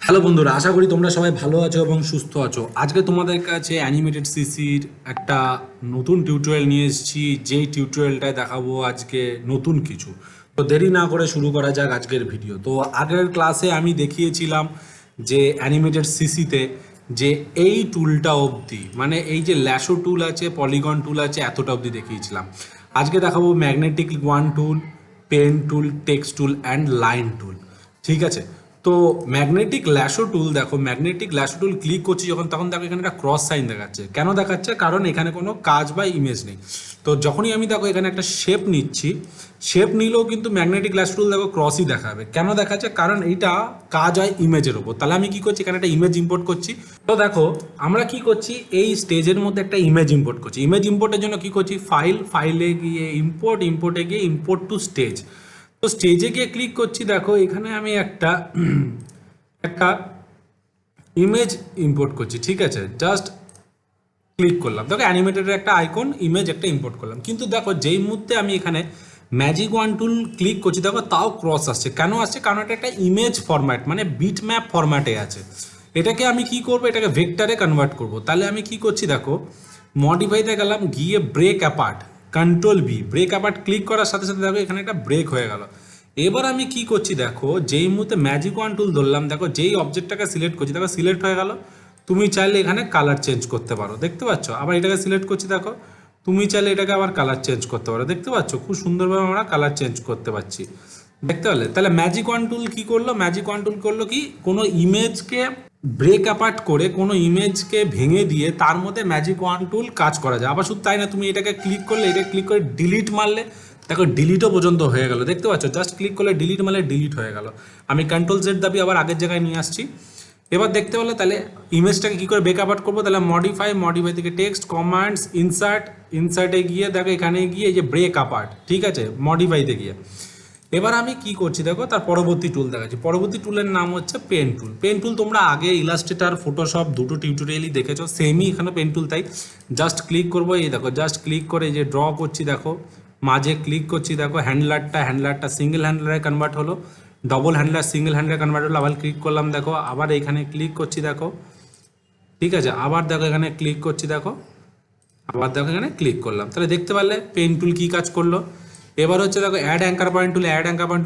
Hello বন্ধুরা, আশা করি তোমরা সবাই ভালো আছো এবং সুস্থ আছো। আজকে তোমাদের কাছে অ্যানিমেটেড সিসির একটা নতুন টিউটোরিয়াল নিয়ে এসেছি, যেই টিউটোরিয়ালটায় দেখাবো আজকে নতুন কিছু। তো দেরি না করে শুরু করা যাক আজকের ভিডিও। তো আগের ক্লাসে আমি দেখিয়েছিলাম যে অ্যানিমেটেড সিসিতে যে এই টুলটা অবধি, মানে এই যে ল্যাশো টুল আছে, পলিগন টুল আছে, এতটা অবধি দেখিয়েছিলাম। আজকে দেখাবো magnetic one tool, pen tool, text tool and line tool. ঠিক আছে, তো ম্যাগনেটিক ল্যাশো টুল, দেখো ম্যাগনেটিক ল্যাশো টুল ক্লিক করছি যখন, তখন দেখো এখানে একটা ক্রস সাইন দেখাচ্ছে। কেন দেখাচ্ছে? কারণ এখানে কোনো কাজ বা ইমেজ নেই। তো যখনই আমি দেখো এখানে একটা শেপ নিচ্ছি, শেপ নিলেও কিন্তু ম্যাগনেটিক ল্যাশো টুল দেখো ক্রসই দেখাবে। কেন দেখাচ্ছে? কারণ এইটা কাজ হয় ইমেজের ওপর। তাহলে আমি কি করছি, এখানে একটা ইমেজ ইম্পোর্ট করছি। তো দেখো আমরা কি করছি, এই স্টেজের মধ্যে একটা ইমেজ ইম্পোর্ট করছি। ইমেজ ইম্পোর্টের জন্য কি করছি, ফাইলে গিয়ে ইম্পোর্টে গিয়ে ইম্পোর্ট টু স্টেজ। তো স্টেজে গিয়ে ক্লিক করছি। দেখো এখানে আমি একটা একটা ইমেজ ইম্পোর্ট করছি। ঠিক আছে, জাস্ট ক্লিক করলাম, দেখো অ্যানিমেটেডের একটা আইকন, ইমেজ একটা ইম্পোর্ট করলাম। কিন্তু দেখো যেই মুহূর্তে আমি এখানে ম্যাজিক ওয়ান টুল ক্লিক করছি, দেখো তাও ক্রস আসছে। কেন আসছে? কারণ এটা একটা ইমেজ ফরম্যাট, মানে বিট ম্যাপ ফরম্যাটে আছে। এটাকে আমি কি করব, এটাকে ভেক্টরে কনভার্ট করব। তাহলে আমি কি করছি, দেখো মডিফাইতে গেলাম, গিয়ে break apart, control B, break apart click করার সাথে সাথে দেখো এখানে একটা ব্রেক হয়ে গেল। এবার আমি কি করছি, দেখো যেই মুহূর্তে ম্যাজিক ওয়ান টুল ধরলাম, দেখো যেই অবজেক্টটাকে সিলেক্ট করছি, দেখো সিলেক্ট হয়ে গেল। তুমি চাইলে এখানে কালার চেঞ্জ করতে পারো, দেখতে পাচ্ছ। আবার এটাকে সিলেক্ট করছি, দেখো তুমি চাইলে এটাকে আবার কালার চেঞ্জ করতে পারো, দেখতে পাচ্ছ। খুব সুন্দরভাবে আমরা কালার চেঞ্জ করতে পারছি, দেখতে পারলে। তাহলে ম্যাজিক ওয়ান টুল কি করলো, ম্যাজিক ওয়ান টুল করলো কি, কোনো ইমেজকে ব্রেক অ্যাপার্ট করে, কোনো ইমেজকে ভেঙে দিয়ে তার মধ্যে ম্যাজিক ওয়ান টুল কাজ করা যায়। আবার শুধু তাই না, তুমি এটাকে ক্লিক করলে, এটা ক্লিক করে ডিলিট মারলে, দেখো ডিলিটও পর্যন্ত হয়ে গেল, দেখতে পাচ্ছ। জাস্ট ক্লিক করলে ডিলিট মারলে ডিলিট হয়ে গেল। আমি কন্ট্রোল জেড দাবি আবার আগের জায়গায় নিয়ে আসছি। এবার দেখতে পেলে, তাহলে ইমেজটাকে কী করে ব্রেক আপার্ট করবো, তাহলে মডিফাই থেকে টেক্সট, কমান্ডস, ইনসার্টে গিয়ে দেখো এখানে গিয়ে এই যে ব্রেক আপার্ট, ঠিক আছে, মডিফাইতে গিয়ে। এবার আমি কি করছি, দেখো তার পরবর্তী টুল দেখাচ্ছি। পরবর্তী টুলের নাম হচ্ছে পেন টুল। পেন টুল তোমরা আগে ইলাস্ট্রেটার, ফটোশপ দুটো টিউটোরিয়ালই দেখেছো, সেমই এখানে পেন টুল। তাই জাস্ট ক্লিক করবো, এই দেখো জাস্ট ক্লিক করে এই যে ড্র করছি, দেখো মাঝে ক্লিক করছি, দেখো হ্যান্ডলারটা সিঙ্গেল হ্যান্ডলারে কনভার্ট হলো, ডবল হ্যান্ডলার সিঙ্গেল হ্যান্ডলারে কনভার্ট হলো। আবার ক্লিক করলাম, দেখো আবার এখানে ক্লিক করছি, দেখো ঠিক আছে, আবার দেখো এখানে ক্লিক করছি, দেখো আবার দেখো এখানে ক্লিক করলাম। তাহলে দেখতে পারলে পেন টুল কী কাজ করলো। এবার হচ্ছে দেখো অ্যাড অ্যাঙ্কার পয়েন্ট টুল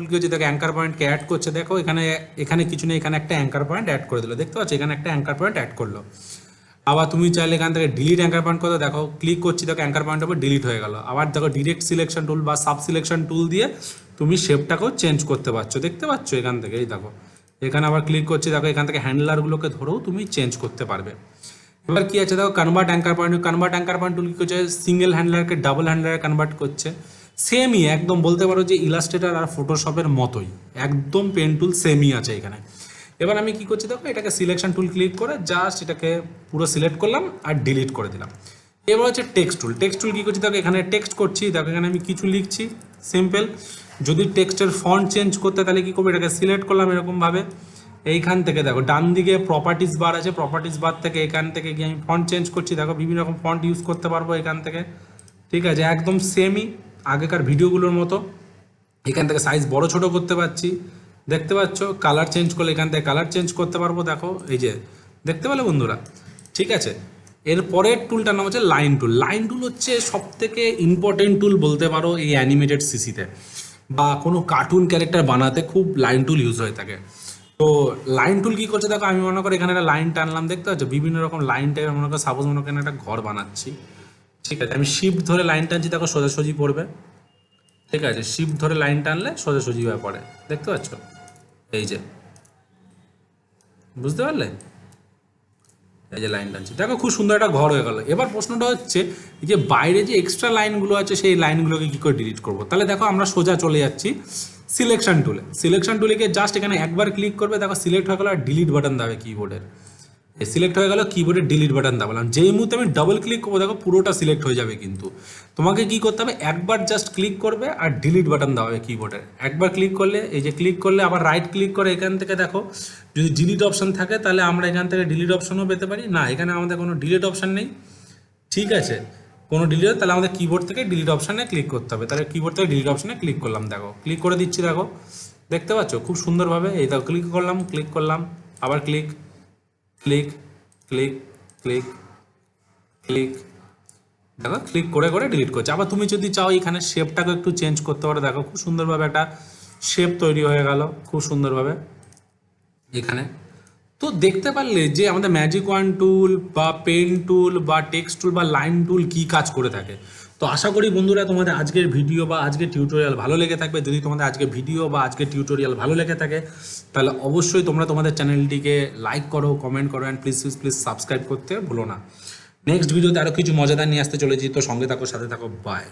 কি হচ্ছে, দেখো অ্যাঙ্কার পয়েন্টকে অ্যাড করছে। দেখো এখানে এখানে কিছু নেই, এখানে একটা অ্যাঙ্কার পয়েন্ট অ্যাড করে দিল, দেখতে পাচ্ছ, এখানে একটা অ্যাঙ্কার পয়েন্ট অ্যাড করলো। আবার তুমি চাইলে এখান থেকে ডিলিট অ্যাঙ্কার পয়েন্ট করতে, দেখো ক্লিক করছি, দেখো অ্যাঙ্কার পয়েন্টের উপর ডিলিট হয়ে গেল। আবার দেখো ডিরেক্ট সিলেকশন টুল বা সাব সিলেকশন টুল দিয়ে তুমি শেপটাকেও চেঞ্জ করতে পারছো, দেখতে পাচ্ছ এখান থেকে। এই দেখো এখানে আবার ক্লিক করছি, দেখো এখান থেকে হ্যান্ডলারগুলোকে ধরেও তুমি চেঞ্জ করতে পারবে। এবার কি আছে, দেখো কনভার্ট অ্যাঙ্কার পয়েন্ট টুল কি করছে, সিঙ্গেল হ্যান্ডলারকে ডাবল হ্যান্ডলারে কনভার্ট করছে। সেমই একদম, বলতে পারো যে ইলাস্ট্রেটার আর ফটোশপের মতোই, একদম পেন টুল সেমই আছে এখানে। এবার আমি কি করছি, দেখো এটাকে সিলেকশন টুল ক্লিক করে জাস্ট এটাকে পুরো সিলেক্ট করলাম আর ডিলিট করে দিলাম। এবার হচ্ছে টেক্সট টুল কী করছি, দেখো এখানে টেক্সট করছি, দেখো এখানে আমি কিছু লিখছি সিম্পল। যদি টেক্সটের ফন্ট চেঞ্জ করতে, তাহলে কী করবো, এটাকে সিলেক্ট করলাম এরকমভাবে। এইখান থেকে দেখো ডান দিকে প্রপার্টিস বার আছে, প্রপার্টিস বার থেকে এখান থেকে গিয়ে আমি ফন্ট চেঞ্জ করছি। দেখো বিভিন্ন রকম ফন্ট ইউজ করতে পারবো এখান থেকে, ঠিক আছে, একদম সেমই আগেকার ভিডিওগুলোর মতো। এখান থেকে সাইজ বড় ছোট করতে পারছি, দেখতে পাচ্ছ। কালার চেঞ্জ করলে এখান থেকে কালার চেঞ্জ করতে পারবো, দেখো এই যে দেখতে পেলে বন্ধুরা, ঠিক আছে। এর পরের টুলটার নাম হচ্ছে লাইন টুল হচ্ছে সব থেকে ইম্পর্টেন্ট টুল বলতে পারো এই অ্যানিমেটেড সিসিতে, বা কোনো কার্টুন ক্যারেক্টার বানাতে খুব লাইন টুল ইউজ হয়ে থাকে। তো লাইন টুল কী করছে, দেখো আমি মনে করি এখানে একটা লাইন টানলাম, দেখতে পাচ্ছ বিভিন্ন রকম লাইন টাইপের, মনে করো সাপোজ মনে করেন একটা ঘর বানাচ্ছি, ঠিক আছে, আমি শিফট ধরে লাইন টানছি, দেখো সোজাসুজি পড়বে, ঠিক আছে, শিফট ধরে লাইন টানলে সোজাসুজি হয়ে পড়ে, দেখতে পাচ্ছ, এই যে বুঝতে পারলে, এই যে লাইন টানছি, দেখো খুব সুন্দর একটা ঘর হয়ে গেল। এবার প্রশ্নটা হচ্ছে যে বাইরে যে এক্সট্রা লাইনগুলো আছে সেই লাইনগুলোকে কী করে ডিলিট করবো। তাহলে দেখো আমরা সোজা চলে যাচ্ছি সিলেকশন টুলে গিয়ে জাস্ট এখানে একবার ক্লিক করবে, দেখো সিলেক্ট হয়ে গেলো আর ডিলিট বাটন দেবে কিবোর্ডের, সিলেক্ট হয়ে গেল, কিবোর্ডের ডিলিট বাটন দাবালাম। যেই মুহূর্তে আমি ডাবল ক্লিক করবো, দেখো পুরোটা সিলেক্ট হয়ে যাবে। কিন্তু তোমাকে কি করতে হবে, একবার জাস্ট ক্লিক করবে আর ডিলিট বাটন দেওয়া হবে কিবোর্ডের। একবার ক্লিক করলে, এই যে ক্লিক করলে আবার রাইট ক্লিক করে এখান থেকে দেখো যদি ডিলিট অপশন থাকে, তাহলে আমরা এখান থেকে ডিলিট অপশনও পেতে পারি। না, এখানে আমাদের কোনো ডিলিট অপশন নেই, ঠিক আছে, কোনো ডিলিট, তাহলে আমাদের কিবোর্ড থেকে ডিলিট অপশানে ক্লিক করতে হবে। তাহলে কিবোর্ড থেকে ডিলিট অপশানে ক্লিক করলাম, দেখো ক্লিক করে দিচ্ছি, দেখো দেখতে পাচ্ছ খুব সুন্দরভাবে। এই দেখো ক্লিক করলাম, আবার click click click click click, দেখো ক্লিক করে করে ডিলিট করছে। আবার তুমি যদি চাও এখানে শেপটাকে একটু চেঞ্জ করতে পারো, দেখো খুব সুন্দরভাবে একটা শেপ তৈরি হয়ে গেল খুব সুন্দরভাবে এখানে। তো দেখতে পারলে যে আমাদের ম্যাজিক ওয়ান টুল বা পেন টুল বা টেক্সট টুল বা লাইন টুল কী কাজ করে থাকে। তো আশা করি বন্ধুরা তোমাদের আজকের ভিডিও বা আজকের টিউটোরিয়াল ভালো লেগে থাকবে। যদি তোমাদের আজকের ভিডিও বা আজকের টিউটোরিয়াল ভালো লেগে থাকে তাহলে অবশ্যই তোমরা তোমাদের চ্যানেলটিকে লাইক করো, কমেন্ট করো and please please please subscribe করতে ভুলো না। নেক্সট ভিডিওতে আরও কিছু মজাদার নিয়ে আসতে চলেছি, তো সঙ্গে থাকো, সাথে থাকো, বাই।